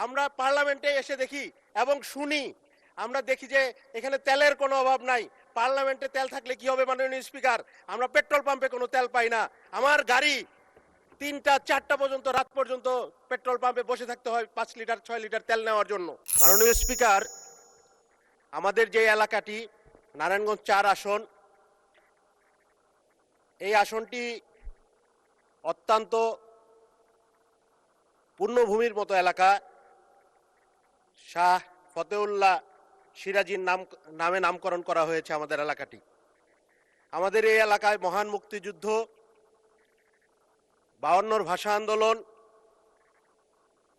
আমরা পার্লামেন্টে এসে দেখি এবং শুনি, আমরা দেখি যে এখানে তেলের কোনো অভাব নাই। পার্লামেন্টে তেল থাকলে কি হবে মাননীয় স্পিকার? আমরা পেট্রোল পাম্পে কোনো তেল পাই না। আমার গাড়ি 3টা 4টা পর্যন্ত, রাত পর্যন্ত পেট্রোল পাম্পে বসে থাকতে হয় 5 লিটার 6 লিটার তেল নেওয়ার জন্য। মাননীয় স্পিকার, আমাদের যে এলাকাটি নারায়ণগঞ্জ 4 আসন, এই আসনটি অত্যন্ত পূর্ণভূমির মতো এলাকা। শাহ ফতেউল্লাহ সিরাজির নামে নামকরণ করা হয়েছে আমাদের এলাকাটি। আমাদের এই এলাকায় মহান মুক্তিযুদ্ধ, 52-র ভাষা আন্দোলন,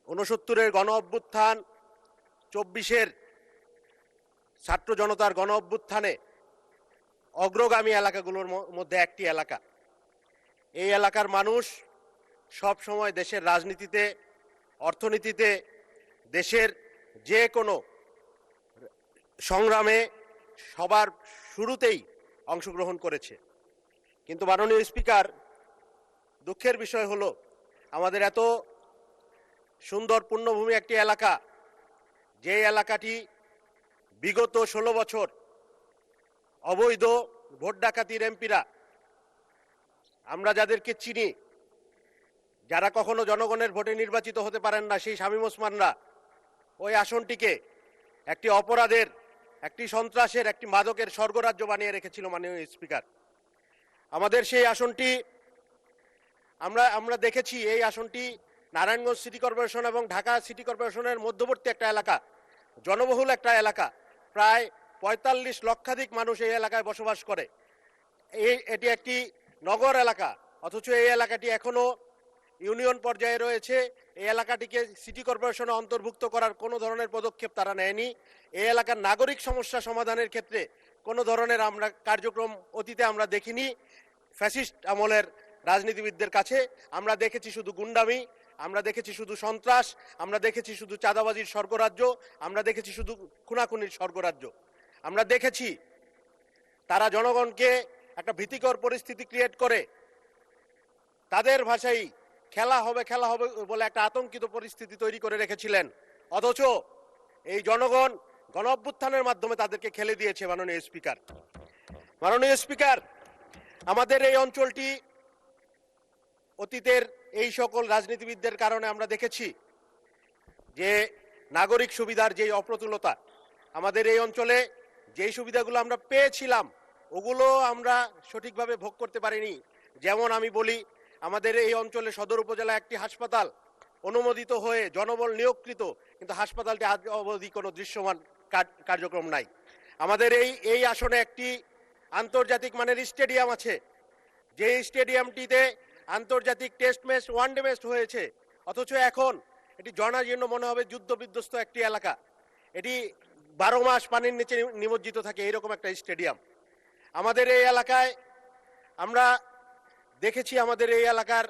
69-এর গণ অভ্যুত্থান, 24-এর ছাত্র জনতার গণ অভ্যুত্থানে অগ্রগামী এলাকাগুলোর মধ্যে একটি এলাকা। এই এলাকার মানুষ সব সময় দেশের রাজনীতিতে, অর্থনীতিতে, দেশের যে কোনো সংগ্রামে সবার শুরুতেই অংশগ্রহণ করেছে। কিন্তু মাননীয় স্পিকার, দুঃখের বিষয় হলো আমাদের এত সুন্দর পূর্ণভূমি একটি এলাকা, যে এলাকাটি বিগত 16 বছর অবৈধ ভোট ডাকাতির এমপিরা, আমরা যাদেরকে চিনি, যারা কখনো জনগণের ভোটে নির্বাচিত হতে পারেন না, সেই শামীম ওসমানরা ওই আসনটিকে একটি অপরাধের, একটি সন্ত্রাসের, একটি মাদকের স্বর্গরাজ্য বানিয়ে রেখেছিল মাননীয় স্পিকার। আমাদের সেই আসনটি আমরা দেখেছি, এই আসনটি নারায়ণগঞ্জ সিটি কর্পোরেশন এবং ঢাকা সিটি কর্পোরেশনের মধ্যবর্তী একটা এলাকা, জনবহুল একটা এলাকা। প্রায় 45 লক্ষাধিক মানুষ এই এলাকায় বসবাস করে। এটি একটি নগর এলাকা, অথচ এই এলাকাটি এখনো ইউনিয়ন পর্যায়ে রয়েছে। এই এলাকাটিকে সিটি কর্পোরেশনে অন্তর্ভুক্ত করার কোনো ধরনের পদক্ষেপ তারা নেয়নি। এই এলাকার নাগরিক সমস্যা সমাধানের ক্ষেত্রে কোনো ধরনের আমরা কার্যক্রম অতীতে আমরা দেখিনি। ফ্যাসিস্ট আমলের রাজনীতিবিদদের কাছে আমরা দেখেছি শুধু গুন্ডামি, আমরা দেখেছি শুধু সন্ত্রাস, আমরা দেখেছি শুধু চাঁদাবাজির স্বর্গরাজ্য, আমরা দেখেছি শুধু খুনাখুনির স্বর্গরাজ্য। আমরা দেখেছি তারা জনগণকে একটা ভীতিকর পরিস্থিতি ক্রিয়েট করে তাদের ভাষায় খেলা হবে বলে একটা আতঙ্কিত পরিস্থিতি তৈরি করে রেখেছিলেন। অথচ এই জনগণ গণ অভ্যুত্থানের মাধ্যমে তাদেরকে খেলে দিয়েছে। মাননীয় স্পিকার, আমাদের এই অঞ্চলটি অতীতের এই সকল রাজনীতিবিদদের কারণে আমরা দেখেছি যে নাগরিক সুবিধার যেই অপ্রতুলতা, আমাদের এই অঞ্চলে যেই সুবিধাগুলো আমরা পেয়েছিলাম ওগুলো আমরা সঠিকভাবে ভোগ করতে পারিনি। যেমন আমি বলি, আমাদের এই অঞ্চলে সদর উপজেলা একটি হাসপাতাল অনুমোদিত হয়ে জনবল নিয়োগকৃত, কিন্তু হাসপাতালটি আজ অবধি কোনো দৃশ্যমান কার্যক্রম নাই। আমাদের এই আসনে একটি আন্তর্জাতিক মানের স্টেডিয়াম আছে, যে স্টেডিয়ামটিতে আন্তর্জাতিক টেস্ট ম্যাচ, ওয়ানডে ম্যাচ হয়েছে, অথচ এখন এটি জনাজীর্ণ মনে হবে যুদ্ধ বিধ্বস্ত একটি এলাকা। এটি 12 মাস পানির নিচে নিমজ্জিত থাকে, এইরকম একটা স্টেডিয়াম। আমাদের এই এলাকায় আমরা দেখেছি, আমাদের এই এলাকার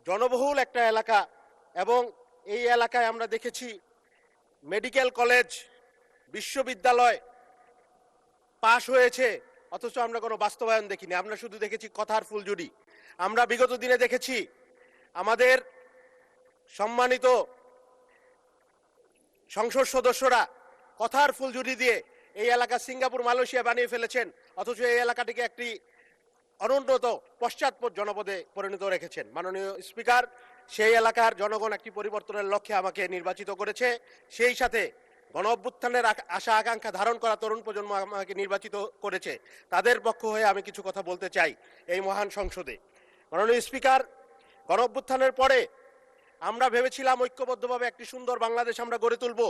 জনবহুল একটা এলাকা, এবং এই এলাকায় আমরা দেখেছি মেডিকেল কলেজ, বিশ্ববিদ্যালয় পাশ হয়েছে, অথচ আমরা কোনো বাস্তবায়ন দেখিনি। আমরা শুধু দেখেছি কথার ফুলঝুরি। আমরা বিগত দিনে দেখেছি আমাদের সম্মানিত সংসদ সদস্যরা কথার ফুলঝুরি দিয়ে এই এলাকা সিঙ্গাপুর, মালয়েশিয়া বানিয়ে ফেলেছেন, অথচ এই এলাকাটিকে একটি অনুন্নত পশ্চাৎপদ জনপদে পরিণত রেখেছেন। মাননীয় স্পিকার, সেই এলাকার জনগণ একটি পরিবর্তনের লক্ষ্যে আমাকে নির্বাচিত করেছে। সেই সাথে গণ অভ্যুত্থানের আশা আকাঙ্ক্ষা ধারণ করা তরুণ প্রজন্ম আমাকে নির্বাচিত করেছে। তাদের পক্ষ হয়ে আমি কিছু কথা বলতে চাই এই মহান সংসদে। মাননীয় স্পিকার, গণ অভ্যুত্থানের পরে আমরা ভেবেছিলাম ঐক্যবদ্ধভাবে একটি সুন্দর বাংলাদেশ আমরা গড়ে তুলব,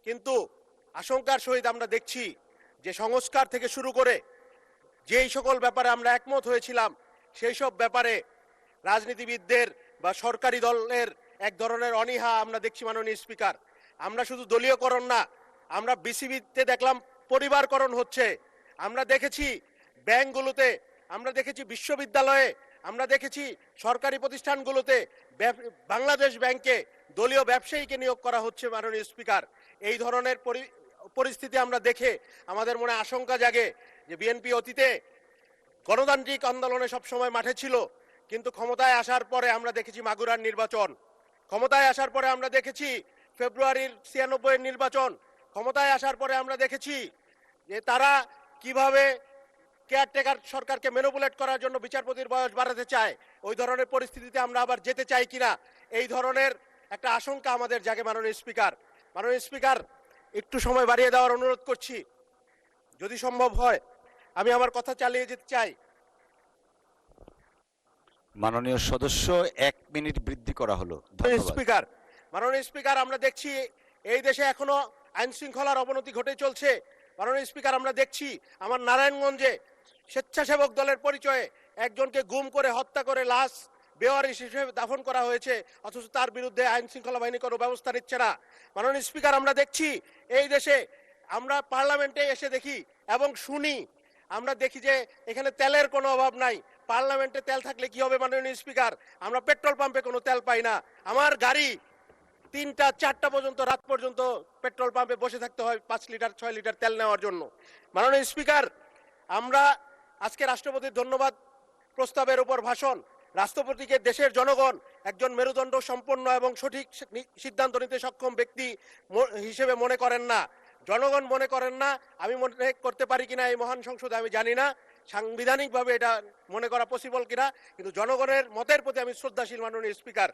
কিন্তু আশঙ্কার সহিত আমরা দেখছি যে সংস্কার থেকে শুরু করে যেই সকল ব্যাপারে আমরা একমত হয়েছিলাম, সেই সব ব্যাপারে রাজনীতিবিদদের বা সরকারি দলের এক ধরনের অনীহা আমরা দেখছি। মাননীয় স্পিকার, আমরা শুধু দলীয়করণ না, আমরা বিসিবিতে দেখলাম পরিবারকরণ হচ্ছে। আমরা দেখেছি ব্যাংকগুলোতে, আমরা দেখেছি বিশ্ববিদ্যালয়ে, আমরা দেখেছি সরকারি প্রতিষ্ঠানগুলোতে বাংলাদেশ ব্যাংকে দলীয় ব্যবসায়ীকে নিয়োগ করা হচ্ছে। মাননীয় স্পিকার, এই ধরনের পরিস্থিতি আমরা দেখে আমাদের মনে আশঙ্কা জাগে যে বিএনপি অতীতে গণতান্ত্রিক আন্দোলনে সবসময় মাঠে ছিল, কিন্তু ক্ষমতায় আসার পরে আমরা দেখেছি মাগুরার নির্বাচন, ক্ষমতায় আসার পরে আমরা দেখেছি ফেব্রুয়ারির 96 এর নির্বাচন, ক্ষমতায় আসার পরে আমরা দেখেছি যে তারা কিভাবে কেয়ারটেকার সরকারকে ম্যানিপুলেট করার জন্য বিচারপতির বয়স বাড়াতে চায়। ওই ধরনের পরিস্থিতিতে আমরা আবার যেতে চাই কিনা, এই ধরনের একটা আশঙ্কা আমাদের জাগে। মাননীয় স্পিকার, একটু সময় বাড়িয়ে দেওয়ার অনুরোধ করছি, যদি সম্ভব হয় আমি আমার কথা চালিয়ে যেতে চাই। মাননীয় সদস্য 1 মিনিট বৃদ্ধি করা হলো। মাননীয় স্পিকার, আমরা দেখছি এই দেশে এখনো আইন শৃঙ্খলার অবনতি ঘটে চলছে। মাননীয় স্পিকার, আমরা দেখছি আমার নারায়ণগঞ্জে স্বেচ্ছাসেবক দলের পরিচয়ে একজনকে গুম করে হত্যা করে লাশ বেওয়ারিশ হিসেবে দাফন করা হয়েছে, অথচ তার বিরুদ্ধে আইন শৃঙ্খলা বাহিনী কোনো ব্যবস্থা নিচ্ছে না। মাননীয় স্পিকার, আমরা দেখছি এই দেশে, আমরা পার্লামেন্টে এসে দেখি এবং শুনি, আমরা দেখি যে এখানে তেলের কোনো অভাব নাই। পার্লামেন্টে তেল থাকলে কি হবে মাননীয় স্পিকার? আমরা পেট্রোল পাম্পে কোনো তেল পাই না। আমার গাড়ি 3টা 4টা পর্যন্ত, রাত পর্যন্ত পেট্রোল পাম্পে বসে থাকতে হয় 5 লিটার 6 লিটার তেল নেওয়ার জন্য। মাননীয় স্পিকার, আমরা আজকে রাষ্ট্রপতির ধন্যবাদ প্রস্তাবের উপর ভাষণ, রাষ্ট্রপতিকে দেশের জনগণ একজন মেরুদণ্ড সম্পন্ন এবং সঠিক সিদ্ধান্ত নিতে সক্ষম ব্যক্তি হিসেবে মনে করেন না, জনগণ মনে করেন না। আমি মনে করতে পারি কিনা এই মহান সংসদে আমি জানি না, সাংবিধানিকভাবে এটা মনে করা পসিবল কিনা, কিন্তু জনগণের মতের প্রতি আমি শ্রদ্ধাশীল মাননীয় স্পিকার।